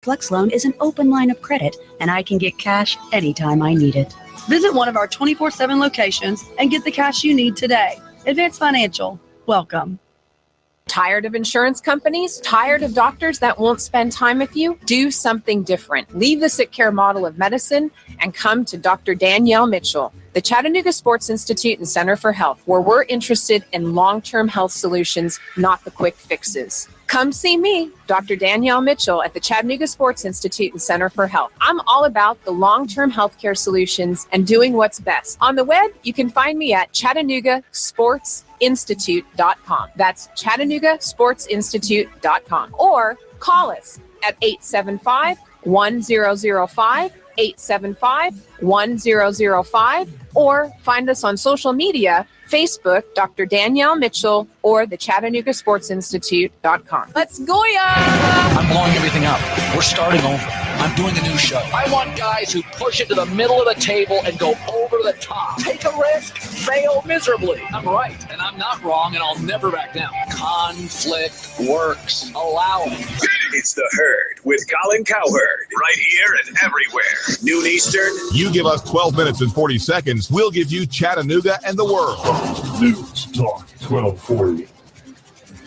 Flex Loan is an open line of credit, and I can get cash anytime I need it. Visit one of our 24/7 locations and get the cash you need today. Advance Financial. Welcome. Tired of insurance companies? Tired of doctors that won't spend time with you? Do something different. Leave the sick care model of medicine and come to Dr. Danielle Mitchell, the Chattanooga Sports Institute and Center for Health, where we're interested in long-term health solutions, not the quick fixes. Come see me, Dr. Danielle Mitchell, at the Chattanooga Sports Institute and Center for Health. I'm all about the long-term healthcare solutions and doing what's best. On the web, you can find me at ChattanoogaSportsInstitute.com. That's ChattanoogaSportsInstitute.com. Or call us at 875-1005, 875-1005, or find us on social media, Facebook, Dr. Danielle Mitchell, or the ChattanoogaSportsInstitute.com. Let's go, ya! I'm blowing everything up. We're starting over. I'm doing a new show. I want guys who push it to the middle of the table and go over the top. Take a risk, fail miserably. I'm right, and I'm not wrong, and I'll never back down. Conflict works. Allow it. It's The Herd with Colin Cowherd. Right here and everywhere. Noon Eastern. You give us 12 minutes and 40 seconds, we'll give you Chattanooga and the world. News Talk 1240.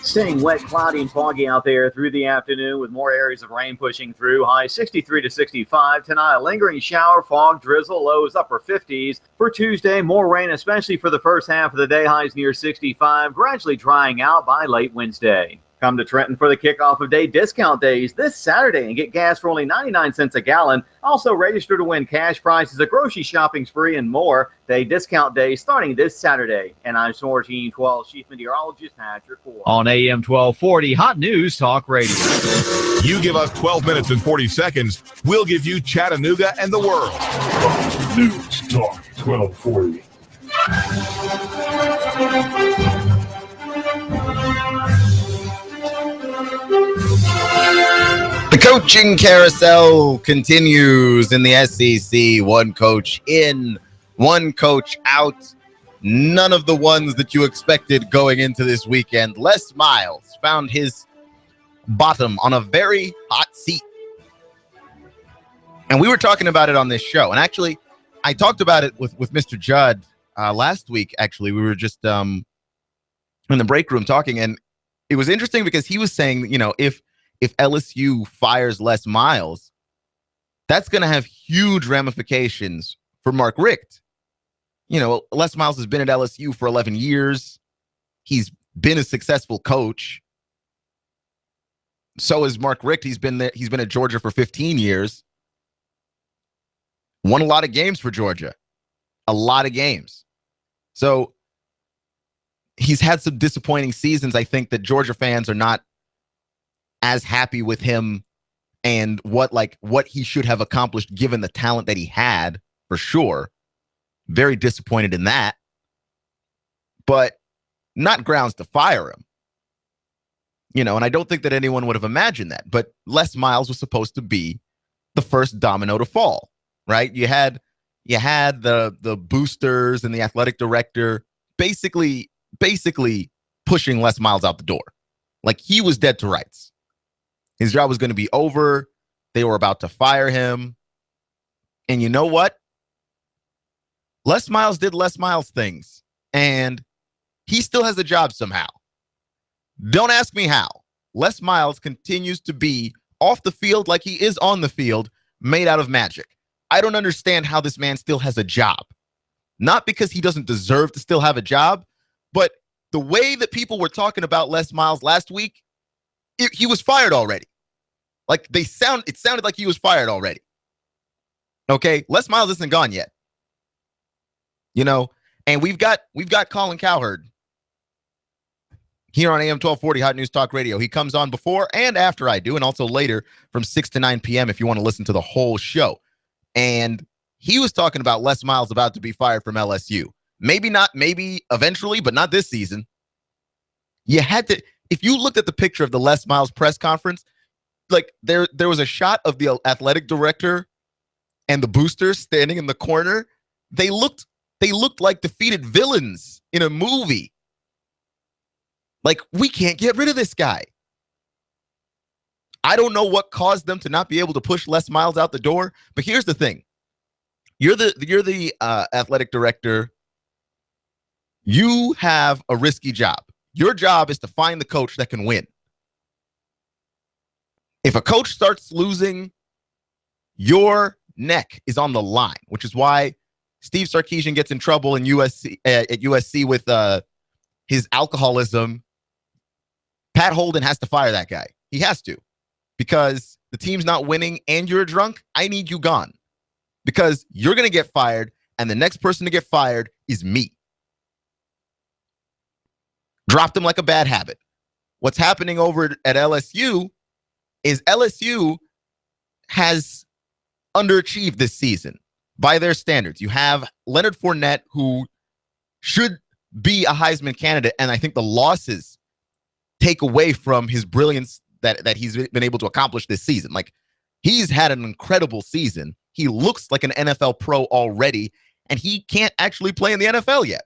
Staying wet, cloudy, and foggy out there through the afternoon with more areas of rain pushing through. High 63 to 65. Tonight, a lingering shower, fog, drizzle, lows upper 50s. For Tuesday, more rain, especially for the first half of the day. Highs near 65, gradually drying out by late Wednesday. Come to Trenton for the kickoff of day discount days this Saturday and get gas for only 99 cents a gallon. Also register to win cash prizes, a grocery shopping spree, and more. Day discount day starting this Saturday. And I'm Soar Team 12 Chief Meteorologist Patrick Ford. On AM 1240, Hot News Talk Radio. You give us 12 minutes and 40 seconds, we'll give you Chattanooga and the world. News Talk 1240. The coaching carousel continues in the SEC. One coach in, one coach out. None of the ones that you expected going into this weekend. Les Miles found his bottom on a very hot seat. And we were talking about it on this show. And actually, I talked about it with Mr. Judd last week. Actually, we were just in the break room talking. And it was interesting because he was saying, you know, if LSU fires Les Miles, that's going to have huge ramifications for Mark Richt. You know, Les Miles has been at LSU for 11 years. He's been a successful coach. So is Mark Richt. He's been there. He's been at Georgia for 15 years. Won a lot of games for Georgia. A lot of games. So he's had some disappointing seasons. I think that Georgia fans are not as happy with him and what he should have accomplished given the talent that he had, for sure. Very disappointed in that. But not grounds to fire him. You know, and I don't think that anyone would have imagined that. But Les Miles was supposed to be the first domino to fall, right? You had the boosters and the athletic director basically pushing Les Miles out the door. Like, he was dead to rights. His job was going to be over. They were about to fire him. And you know what? Les Miles did Les Miles things. And he still has a job somehow. Don't ask me how. Les Miles continues to be off the field like he is on the field, made out of magic. I don't understand how this man still has a job. Not because he doesn't deserve to still have a job, but the way that people were talking about Les Miles last week, he was fired already. Like, it sounded like he was fired already. Okay, Les Miles isn't gone yet. You know, and we've got Colin Cowherd here on AM 1240 Hot News Talk Radio. He comes on before and after I do, and also later from 6 to 9 p.m. if you want to listen to the whole show. And he was talking about Les Miles about to be fired from LSU. Maybe eventually, but not this season. You had to, if you looked at the picture of the Les Miles press conference, like there was a shot of the athletic director and the boosters standing in the corner. They looked like defeated villains in a movie. Like, we can't get rid of this guy. I don't know what caused them to not be able to push Les Miles out the door, but here's the thing. You're the athletic director. You have a risky job. Your job is to find the coach that can win. If a coach starts losing, your neck is on the line, which is why Steve Sarkisian gets in trouble in USC at USC with his alcoholism. Pat Holden has to fire that guy. He has to, because the team's not winning and you're drunk. I need you gone, because you're going to get fired, and the next person to get fired is me. Dropped him like a bad habit. What's happening over at LSU is LSU has underachieved this season by their standards. You have Leonard Fournette, who should be a Heisman candidate, and I think the losses take away from his brilliance that he's been able to accomplish this season. Like, he's had an incredible season. He looks like an NFL pro already, and he can't actually play in the NFL yet.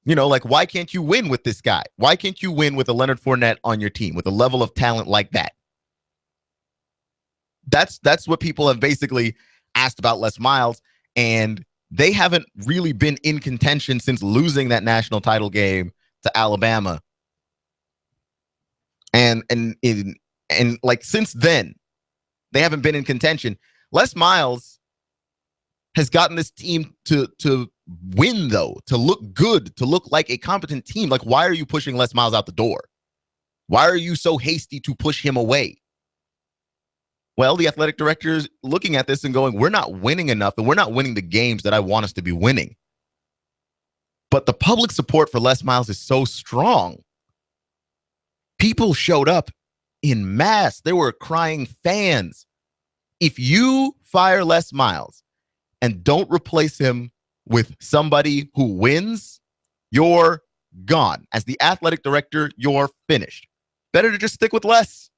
You know, like, why can't you win with this guy? Why can't you win with a Leonard Fournette on your team with a level of talent like that? That's what people have basically asked about Les Miles, and they haven't really been in contention since losing that national title game to Alabama. And like, since then, they haven't been in contention. Les Miles has gotten this team to win, though, to look good, to look like a competent team. Like, why are you pushing Les Miles out the door? Why are you so hasty to push him away? Well, the athletic director is looking at this and going, we're not winning enough, and we're not winning the games that I want us to be winning. But the public support for Les Miles is so strong. People showed up in mass. There were crying fans. If you fire Les Miles and don't replace him with somebody who wins, you're gone. As the athletic director, you're finished. Better to just stick with Les.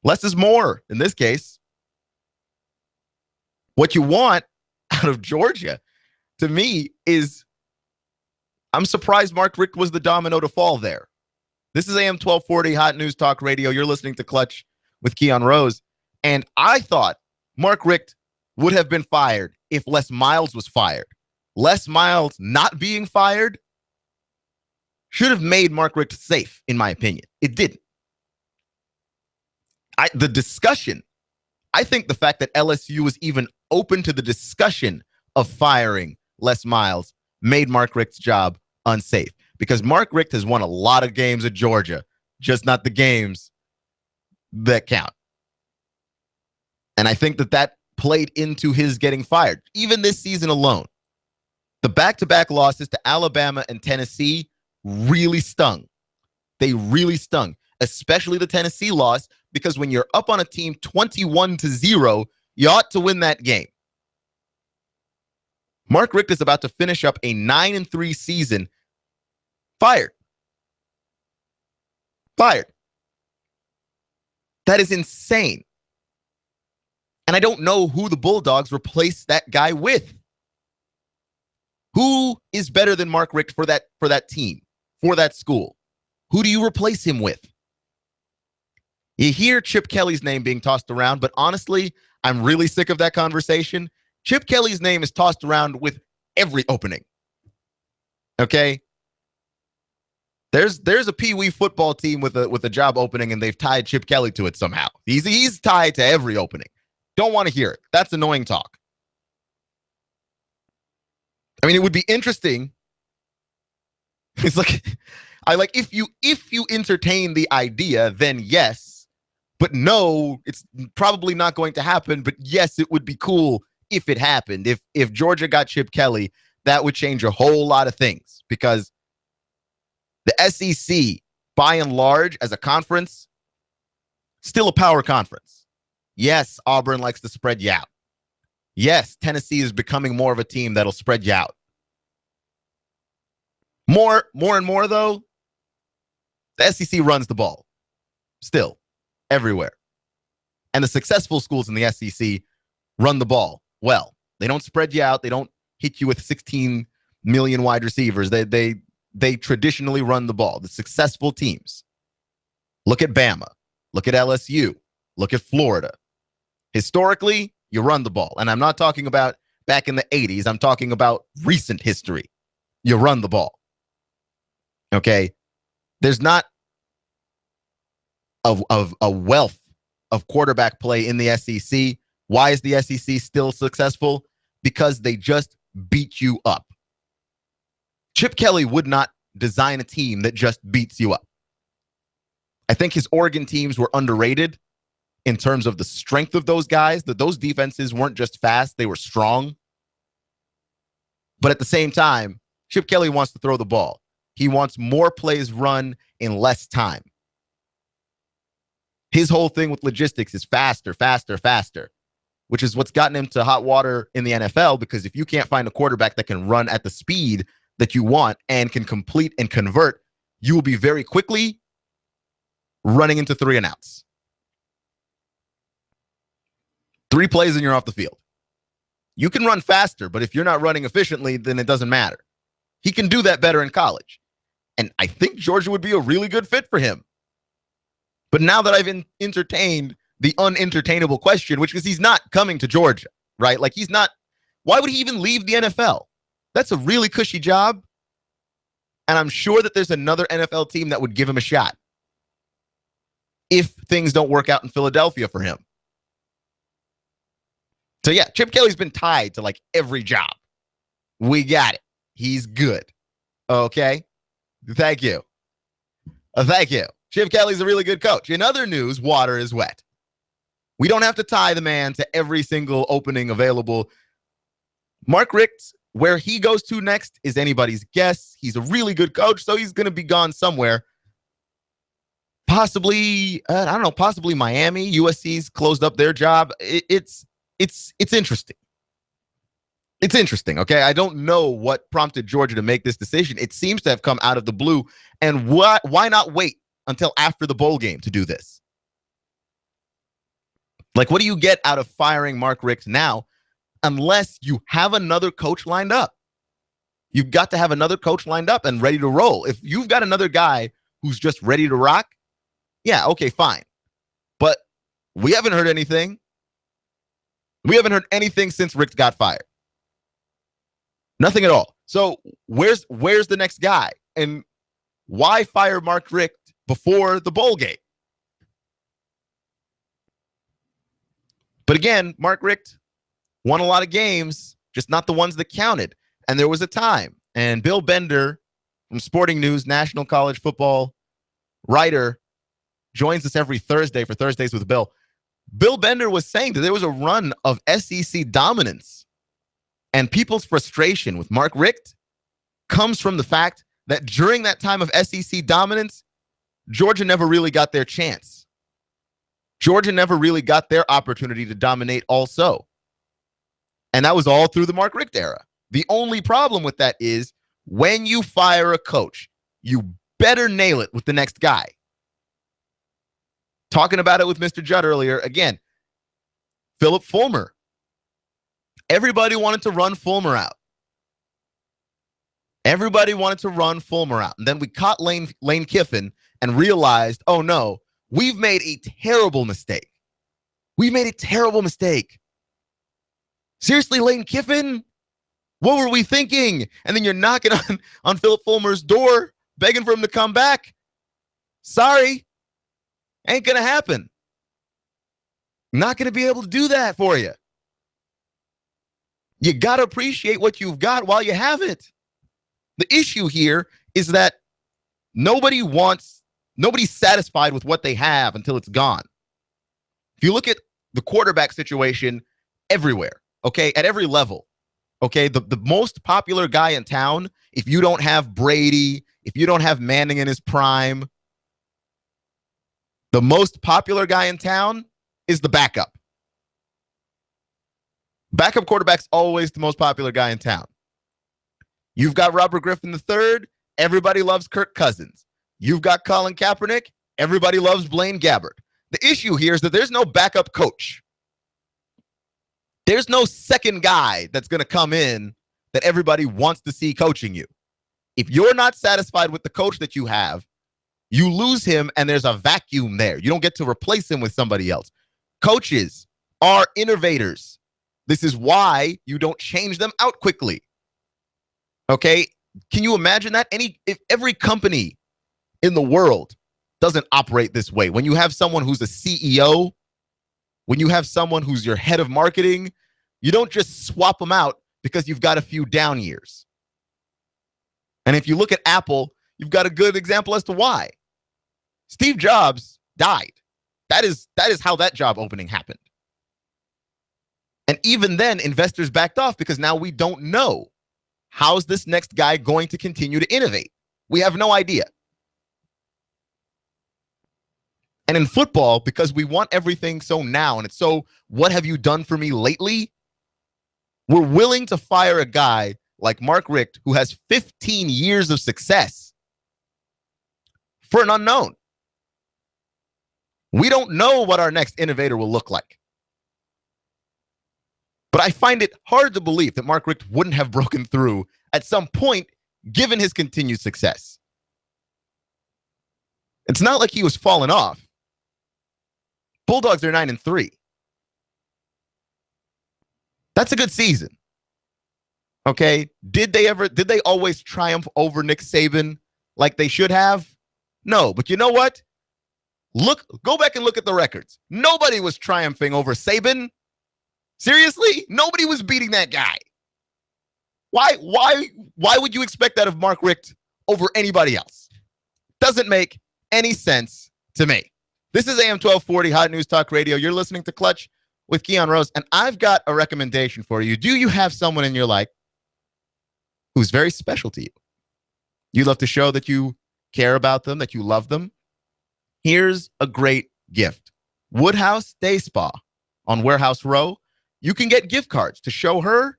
Less is more in this case. What you want out of Georgia, to me, is, I'm surprised Mark Richt was the domino to fall there. This is AM 1240 Hot News Talk Radio. You're listening to Clutch with Keon Rose. And I thought Mark Richt would have been fired if Les Miles was fired. Les Miles not being fired should have made Mark Richt safe, in my opinion. It didn't. The discussion, I think the fact that LSU was even open to the discussion of firing Les Miles made Mark Richt's job unsafe, because Mark Richt has won a lot of games at Georgia, just not the games that count. And I think that played into his getting fired. Even this season alone, the back-to-back losses to Alabama and Tennessee really stung. They really stung, especially the Tennessee loss, because when you're up on a team 21-0, you ought to win that game. Mark Richt is about to finish up a 9-3 season. Fired. That is insane. And I don't know who the Bulldogs replace that guy with. Who is better than Mark Richt for that team, for that school? Who do you replace him with? You hear Chip Kelly's name being tossed around, but honestly, I'm really sick of that conversation. Chip Kelly's name is tossed around with every opening. Okay? There's a Pee Wee football team with a job opening, and they've tied Chip Kelly to it somehow. He's tied to every opening. Don't want to hear it. That's annoying talk. I mean, it would be interesting. It's like, if you entertain the idea, then yes. But no, it's probably not going to happen. But yes, it would be cool if it happened. If Georgia got Chip Kelly, that would change a whole lot of things, because the SEC, by and large, as a conference, still a power conference. Yes, Auburn likes to spread you out. Yes, Tennessee is becoming more of a team that'll spread you out. More and more, though, the SEC runs the ball. Still, everywhere. And the successful schools in the SEC run the ball well. They don't spread you out. They don't hit you with 16 million wide receivers. They traditionally run the ball. The successful teams. Look at Bama. Look at LSU. Look at Florida. Historically, you run the ball. And I'm not talking about back in the 80s. I'm talking about recent history. You run the ball. Okay? There's not a wealth of quarterback play in the SEC. Why is the SEC still successful? Because they just beat you up. Chip Kelly would not design a team that just beats you up. I think his Oregon teams were underrated in terms of the strength of those guys, that those defenses weren't just fast, they were strong. But at the same time, Chip Kelly wants to throw the ball. He wants more plays run in less time. His whole thing with logistics is faster, faster, faster, which is what's gotten him to hot water in the NFL, because if you can't find a quarterback that can run at the speed that you want and can complete and convert, you will be very quickly running into 3 and outs. 3 plays and you're off the field. You can run faster, but if you're not running efficiently, then it doesn't matter. He can do that better in college. And I think Georgia would be a really good fit for him. But now that I've entertained the unentertainable question, which is he's not coming to Georgia, right? Like he's not, why would he even leave the NFL? That's a really cushy job. And I'm sure that there's another NFL team that would give him a shot if things don't work out in Philadelphia for him. So yeah, Chip Kelly's been tied to like every job. We got it. He's good. Okay. Thank you. Thank you. Chip Kelly's a really good coach. In other news, water is wet. We don't have to tie the man to every single opening available. Mark Richt, where he goes to next is anybody's guess. He's a really good coach, so he's going to be gone somewhere. Possibly, I don't know, possibly Miami. USC's closed up their job. It's interesting. It's interesting, okay? I don't know what prompted Georgia to make this decision. It seems to have come out of the blue. And why not wait until after the bowl game to do this? Like, what do you get out of firing Mark Richt now unless you have another coach lined up? You've got to have another coach lined up and ready to roll. If you've got another guy who's just ready to rock, yeah, okay, fine. But we haven't heard anything. We haven't heard anything since Richt got fired. Nothing at all. So where's the next guy? And why fire Mark Richt before the bowl game? But again, Mark Richt won a lot of games, just not the ones that counted. And there was a time. And Bill Bender from Sporting News, National College Football writer, joins us every Thursday for Thursdays with Bill. Bill Bender was saying that there was a run of SEC dominance. And people's frustration with Mark Richt comes from the fact that during that time of SEC dominance, Georgia never really got their chance. Georgia never really got their opportunity to dominate also. And that was all through the Mark Richt era. The only problem with that is when you fire a coach, you better nail it with the next guy. Talking about it with Mr. Judd earlier, again, Philip Fulmer. Everybody wanted to run Fulmer out. Everybody wanted to run Fulmer out. And then we caught Lane Kiffin and realized, oh no, we've made a terrible mistake. We made a terrible mistake. Seriously, Lane Kiffin? What were we thinking? And then you're knocking on Philip Fulmer's door, begging for him to come back. Sorry. Ain't going to happen. Not going to be able to do that for you. You got to appreciate what you've got while you have it. The issue here is that nobody's satisfied with what they have until it's gone. If you look at the quarterback situation everywhere, okay, at every level, okay, the most popular guy in town, if you don't have Brady, if you don't have Manning in his prime, the most popular guy in town is the backup. Backup quarterback's always the most popular guy in town. You've got Robert Griffin III. Everybody loves Kirk Cousins. You've got Colin Kaepernick. Everybody loves Blaine Gabbert. The issue here is that there's no backup coach. There's no second guy that's going to come in that everybody wants to see coaching you. If you're not satisfied with the coach that you have, You lose him, and there's a vacuum there. You don't get to replace him with somebody else. Coaches are innovators. This is why you don't change them out quickly. Okay? Can you imagine that? If every company in the world doesn't operate this way, when you have someone who's a CEO, when you have someone who's your head of marketing, you don't just swap them out because you've got a few down years. And if you look at Apple, you've got a good example as to why. Steve Jobs died. That is how that job opening happened. And even then, investors backed off because now we don't know. How's this next guy going to continue to innovate? We have no idea. And in football, because we want everything so now, and it's so, what have you done for me lately? We're willing to fire a guy like Mark Richt, who has 15 years of success, for an unknown. We don't know what our next innovator will look like. But I find it hard to believe that Mark Richt wouldn't have broken through at some point, given his continued success. It's not like he was falling off. Bulldogs are 9-3. That's a good season. Okay? Did they always triumph over Nick Saban like they should have? No, but you know what? Go back and look at the records. Nobody was triumphing over Saban. Seriously? Nobody was beating that guy. Why would you expect that of Mark Richt over anybody else? Doesn't make any sense to me. This is AM 1240 Hot News Talk Radio. You're listening to Clutch with Keon Rose, and I've got a recommendation for you. Do you have someone in your life who's very special to you? You love to show that you care about them, that you love them. Here's a great gift. Woodhouse Day Spa on Warehouse Row. You can get gift cards to show her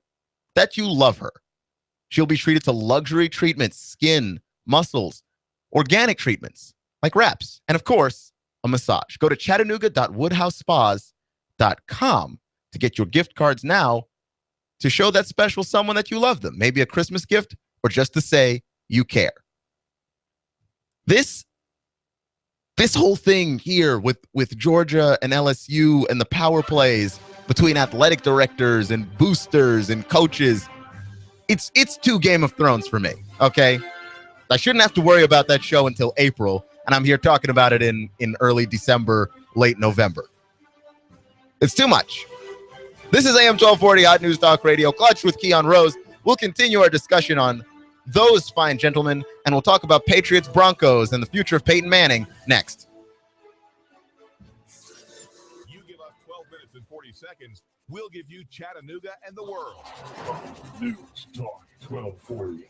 that you love her. She'll be treated to luxury treatments, skin, muscles, organic treatments like wraps, and of course, a massage. Go to chattanooga.woodhousespas.com to get your gift cards now to show that special someone that you love them. Maybe a Christmas gift or just to say you care. This whole thing here with Georgia and LSU and the power plays between athletic directors and boosters and coaches, it's too Game of Thrones for me, okay? I shouldn't have to worry about that show until April, and I'm here talking about it in early December, late November. It's too much. This is AM 1240 Hot News Talk Radio, Clutch with Keon Rose. We'll continue our discussion on those fine gentlemen, and we'll talk about Patriots, Broncos, and the future of Peyton Manning next. You give us 12 minutes and 40 seconds, we'll give you Chattanooga and the world. News Talk 1240.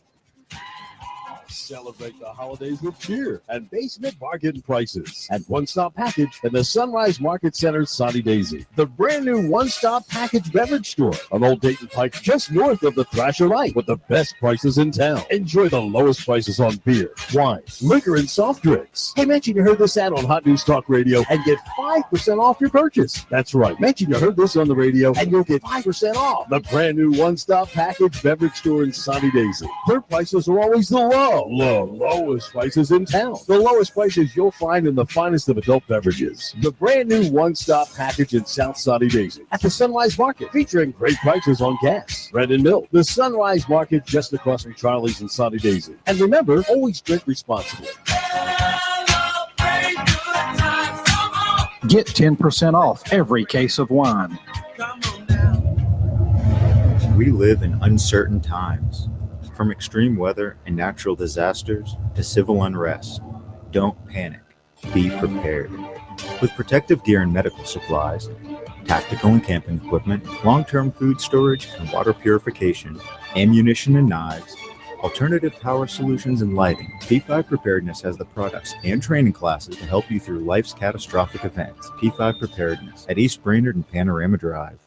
Celebrate the holidays with cheer and basement bargain prices at One Stop Package in the Sunrise Market Center, Sunny Daisy. The brand new One Stop Package beverage store on Old Dayton Pike, just north of the Thrasher Light, with the best prices in town. Enjoy the lowest prices on beer, wine, liquor, and soft drinks. Hey, mention you heard this ad on Hot News Talk Radio and get 5% off your purchase. That's right. Mention you heard this on the radio and you'll get 5% off. The brand new One Stop Package beverage store in Sunny Daisy. Their prices are always the lowest prices in town. The lowest prices you'll find in the finest of adult beverages. The brand new One Stop Package in South Sunny Daisy at the Sunrise Market, featuring great prices on gas, bread, and milk. The Sunrise Market just across from Charlie's in Sunny Daisy. And remember, always drink responsibly. Get 10% off every case of wine. We live in uncertain times. From extreme weather and natural disasters to civil unrest, don't panic. Be prepared. With protective gear and medical supplies, tactical and camping equipment, long-term food storage and water purification, ammunition and knives, alternative power solutions and lighting, P5 Preparedness has the products and training classes to help you through life's catastrophic events. P5 Preparedness at East Brainerd and Panorama Drive.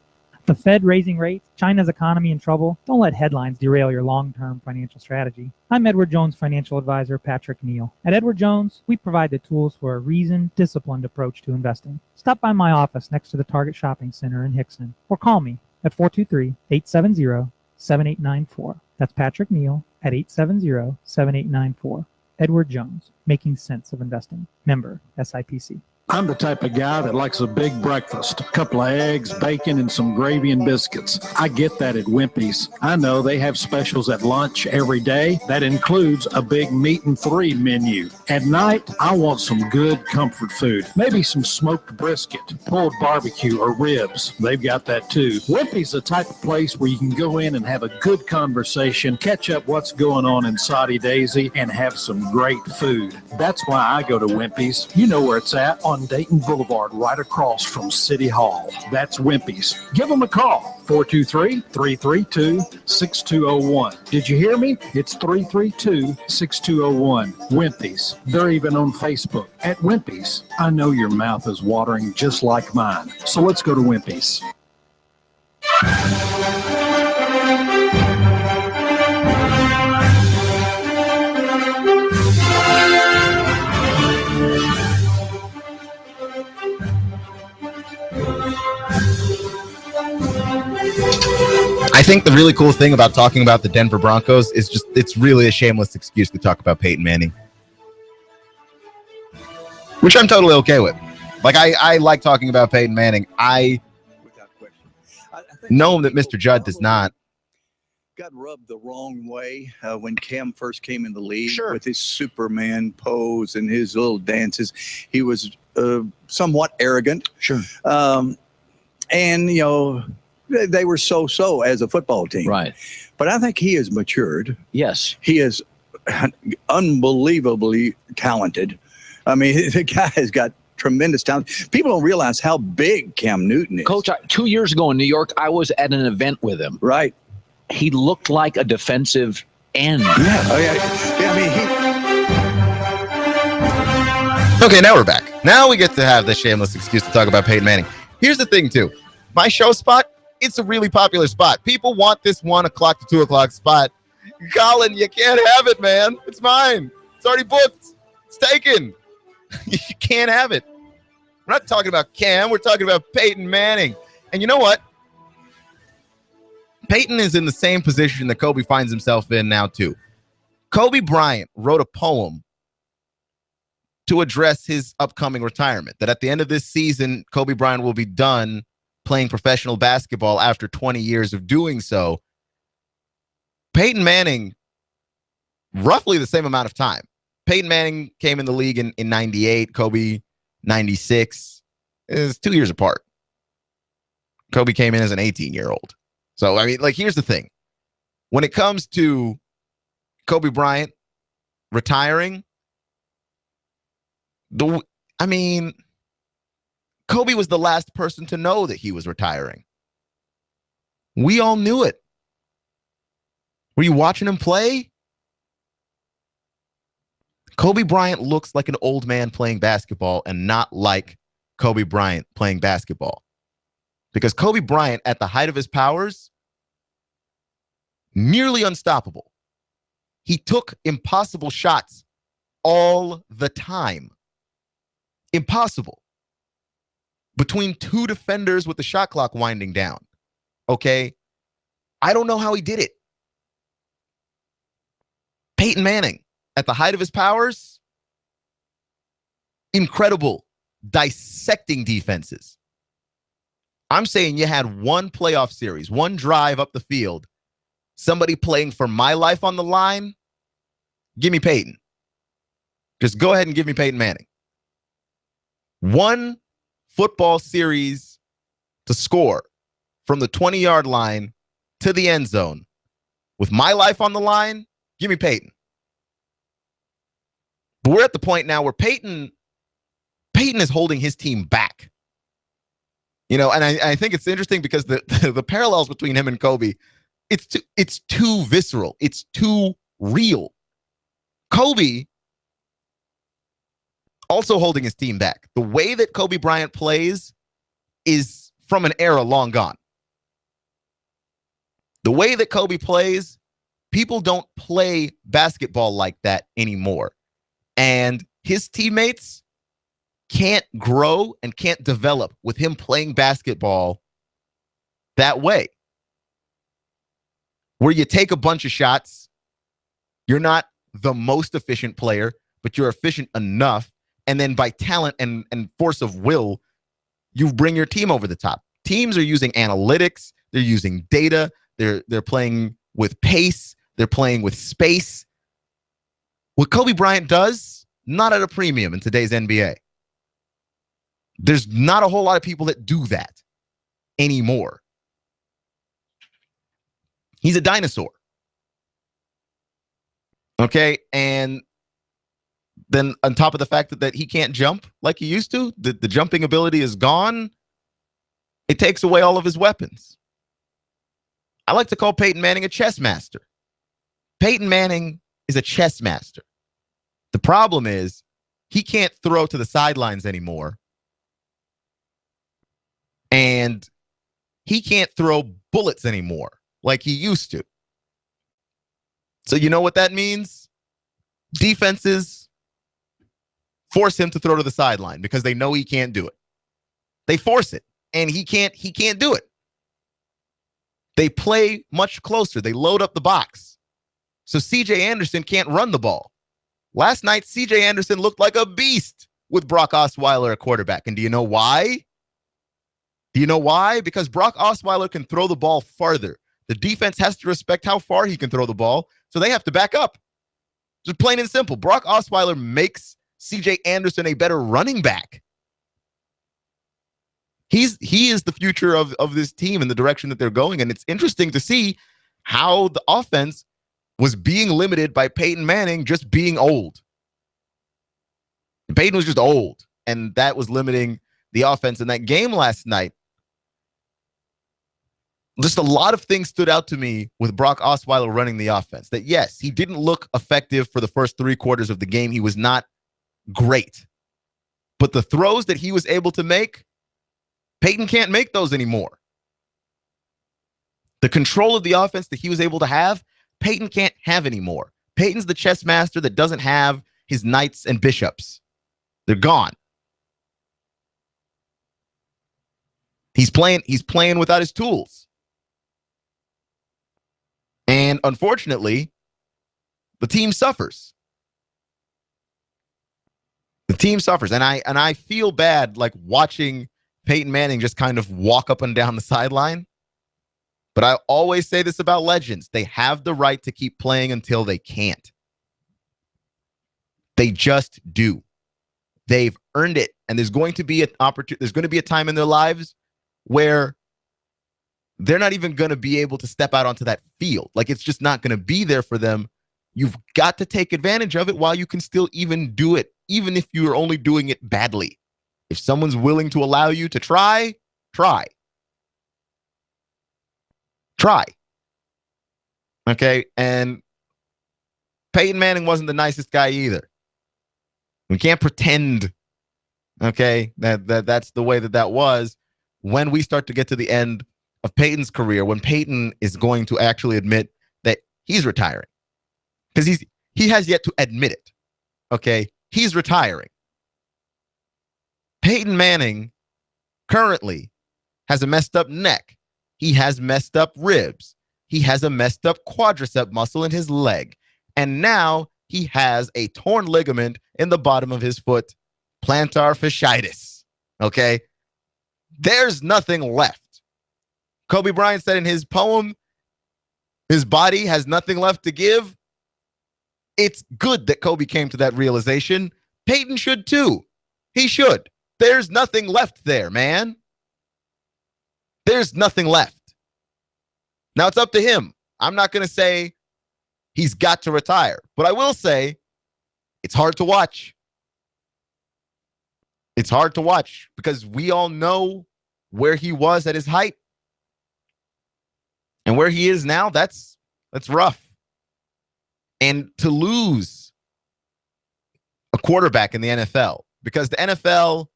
The Fed raising rates, China's economy in trouble. Don't let headlines derail your long-term financial strategy. I'm Edward Jones financial advisor Patrick Neal. At Edward Jones, we provide the tools for a reasoned, disciplined approach to investing. Stop by my office next to the Target Shopping Center in Hickson, or call me at 423-870-7894. That's Patrick Neal at 870-7894. Edward Jones, Making Sense of Investing. Member SIPC. I'm the type of guy that likes a big breakfast, a couple of eggs, bacon, and some gravy and biscuits. I get that at Wimpy's. I know they have specials at lunch every day. That includes a big meat and 3 menu. At night, I want some good comfort food. Maybe some smoked brisket, pulled barbecue, or ribs. They've got that too. Wimpy's the type of place where you can go in and have a good conversation, catch up what's going on in Saudi Daisy, and have some great food. That's why I go to Wimpy's. You know where it's at, on Dayton Boulevard, right across from City Hall. That's Wimpy's. Give them a call, 423-332-6201. Did you hear me? It's 332-6201. Wimpy's. They're even on Facebook at Wimpy's. I know your mouth is watering just like mine. So let's go to Wimpy's. I think the really cool thing about talking about the Denver Broncos is just it's really a shameless excuse to talk about Peyton Manning, which I'm totally okay with. Like, I like talking about Peyton Manning. I know that Mr. Judd does not. Got rubbed the wrong way when Cam first came in the league with his Superman pose and his little dances. He was somewhat arrogant. Sure. And, you know, they were so-so as a football team. Right. But I think he has matured. Yes. He is unbelievably talented. I mean, the guy has got tremendous talent. People don't realize how big Cam Newton is. Coach, 2 years ago in New York, I was at an event with him. Right. He looked like a defensive end. Yeah. Oh, yeah. I mean, Okay, now we're back. Now we get to have the shameless excuse to talk about Peyton Manning. Here's the thing, too. My show spot, it's a really popular spot. People want this 1 o'clock to 2 o'clock spot. Colin, you can't have it, man. It's mine. It's already booked. It's taken. You can't have it. We're not talking about Cam. We're talking about Peyton Manning. And you know what? Peyton is in the same position that Kobe finds himself in now, too. Kobe Bryant wrote a poem to address his upcoming retirement, that at the end of this season, Kobe Bryant will be done playing professional basketball after 20 years of doing so. Peyton Manning, roughly the same amount of time. Peyton Manning came in the league in 98, Kobe 96. It was 2 years apart. Kobe came in as an 18-year-old. So, I mean, like, here's the thing. When it comes to Kobe Bryant retiring, Kobe was the last person to know that he was retiring. We all knew it. Were you watching him play? Kobe Bryant looks like an old man playing basketball and not like Kobe Bryant playing basketball. Because Kobe Bryant, at the height of his powers, nearly unstoppable. He took impossible shots all the time. Impossible. Between 2 defenders with the shot clock winding down. Okay? I don't know how he did it. Peyton Manning, at the height of his powers, incredible, dissecting defenses. I'm saying you had one playoff series, one drive up the field, somebody playing for my life on the line, give me Peyton. Just go ahead and give me Peyton Manning. One football series to score from the 20-yard line to the end zone with my life on the line, give me Peyton. But we're at the point now where Peyton is holding his team back. You know, and I think it's interesting because the parallels between him and Kobe, it's too visceral. It's too real. Kobe also holding his team back. The way that Kobe Bryant plays is from an era long gone. The way that Kobe plays, people don't play basketball like that anymore. And his teammates can't grow and can't develop with him playing basketball that way. Where you take a bunch of shots, you're not the most efficient player, but you're efficient enough. And then by talent and force of will, you bring your team over the top. Teams are using analytics. They're using data. They're playing with pace. They're playing with space. What Kobe Bryant does, not at a premium in today's NBA. There's not a whole lot of people that do that anymore. He's a dinosaur. Okay, and then on top of the fact that he can't jump like he used to, the jumping ability is gone. It takes away all of his weapons. I like to call Peyton Manning a chess master. Peyton Manning is a chess master. The problem is he can't throw to the sidelines anymore. And he can't throw bullets anymore like he used to. So you know what that means? Defenses force him to throw to the sideline because they know he can't do it. They force it, and he can't do it. They play much closer. They load up the box. So C.J. Anderson can't run the ball. Last night, C.J. Anderson looked like a beast with Brock Osweiler at quarterback. And do you know why? Do you know why? Because Brock Osweiler can throw the ball farther. The defense has to respect how far he can throw the ball, so they have to back up. Just plain and simple. Brock Osweiler makes C.J. Anderson a better running back. He is the future of this team and the direction that they're going, and it's interesting to see how the offense was being limited by Peyton Manning just being old. Peyton was just old, and that was limiting the offense in that game last night. Just a lot of things stood out to me with Brock Osweiler running the offense. That, yes, he didn't look effective for the first 3 quarters of the game. He was not great. But the throws that he was able to make, Peyton can't make those anymore. The control of the offense that he was able to have, Peyton can't have anymore. Peyton's the chess master that doesn't have his knights and bishops. They're gone. He's playing without his tools. And unfortunately, the team suffers. The team suffers. And I feel bad like watching Peyton Manning just kind of walk up and down the sideline. But I always say this about legends. They have the right to keep playing until they can't. They just do. They've earned it. And there's going to be an opportunity. There's going to be a time in their lives where they're not even going to be able to step out onto that field. Like, it's just not going to be there for them. You've got to take advantage of it while you can still even do it, even if you're only doing it badly. If someone's willing to allow you to try. Okay? And Peyton Manning wasn't the nicest guy either. We can't pretend, okay, that's the way that was. When we start to get to the end of Peyton's career, when Peyton is going to actually admit that he's retiring. Because he has yet to admit it. Okay? He's retiring. Peyton Manning currently has a messed up neck. He has messed up ribs. He has a messed up quadricep muscle in his leg. And now he has a torn ligament in the bottom of his foot, plantar fasciitis. Okay? There's nothing left. Kobe Bryant said in his poem, his body has nothing left to give. It's good that Kobe came to that realization. Peyton should too. He should. There's nothing left there, man. There's nothing left. Now it's up to him. I'm not going to say he's got to retire, but I will say it's hard to watch. It's hard to watch because we all know where he was at his height. And where he is now, that's rough. And to lose a quarterback in the NFL, because the NFL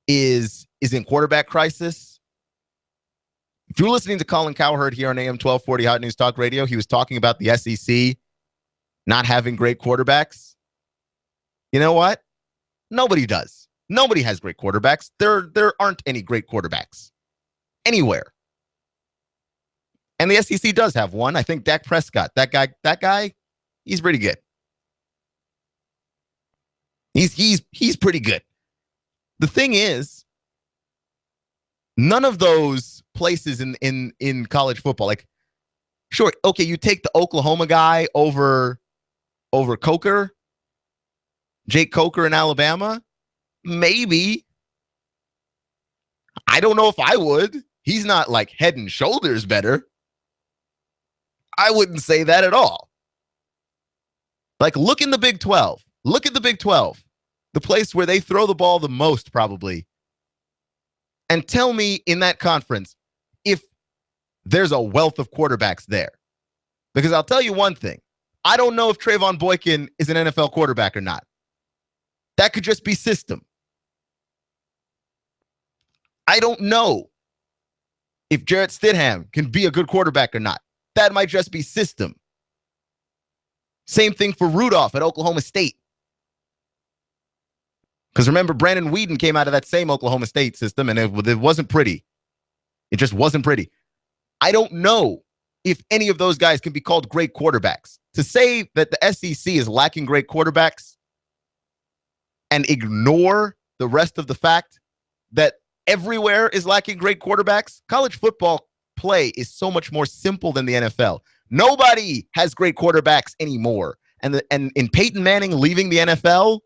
is in quarterback crisis. If you're listening to Colin Cowherd here on AM 1240 Hot News Talk Radio, he was talking about the SEC not having great quarterbacks. You know what? Nobody does. Nobody has great quarterbacks. There aren't any great quarterbacks anywhere. And the SEC does have one. I think Dak Prescott. That guy, He's pretty good. He's pretty good. The thing is, none of those places in college football, like, sure, okay, you take the Oklahoma guy over Coker, Jake Coker in Alabama, maybe. I don't know if I would. He's not like head and shoulders better. I wouldn't say that at all. Like, look in the Big 12. Look at the Big 12, the place where they throw the ball the most probably, and tell me in that conference if there's a wealth of quarterbacks there. Because I'll tell you one thing. I don't know if Trayvon Boykin is an NFL quarterback or not. That could just be system. I don't know if Jarrett Stidham can be a good quarterback or not. That might just be system. Same thing for Rudolph at Oklahoma State. Because remember, Brandon Weeden came out of that same Oklahoma State system, and it wasn't pretty. It just wasn't pretty. I don't know if any of those guys can be called great quarterbacks. To say that the SEC is lacking great quarterbacks and ignore the rest of the fact that everywhere is lacking great quarterbacks, college football play is so much more simple than the NFL. Nobody has great quarterbacks anymore. And in Peyton Manning leaving the NFL,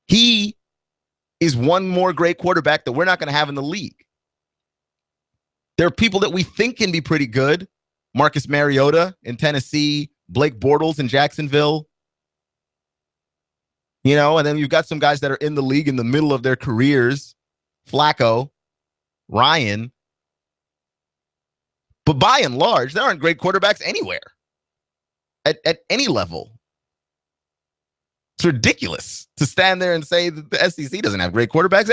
he is one more great quarterback that we're not going to have in the league. There are people that we think can be pretty good. Marcus Mariota in Tennessee, Blake Bortles in Jacksonville. You know, and then you've got some guys that are in the league in the middle of their careers. Flacco, Ryan. But by and large, there aren't great quarterbacks anywhere. At any level. It's ridiculous to stand there and say that the SEC doesn't have great quarterbacks.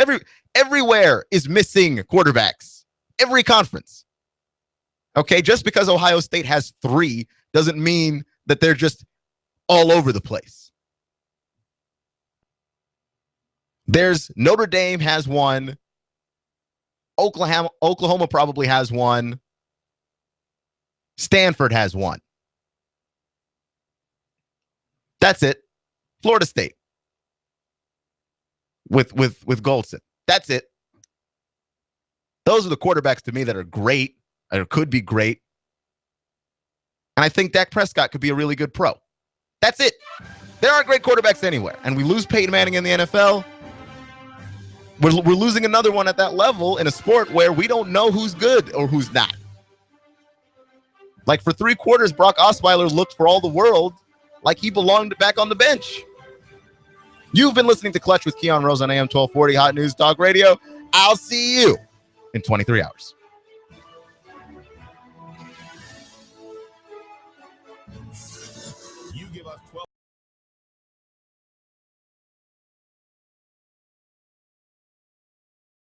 Everywhere is missing quarterbacks. Every conference. Okay, just because Ohio State has 3 doesn't mean that they're just all over the place. There's Notre Dame has 1. Oklahoma probably has 1. Stanford has 1. That's it. Florida State with Goldson. That's it. Those are the quarterbacks to me that are great or could be great. And I think Dak Prescott could be a really good pro. That's it. There aren't great quarterbacks anywhere. And we lose Peyton Manning in the NFL. We're losing another one at that level in a sport where we don't know who's good or who's not. Like for 3 quarters, Brock Osweiler looked for all the world like he belonged back on the bench. You've been listening to Clutch with Keon Rose on AM 1240 Hot News Talk Radio. I'll see you in 23 hours.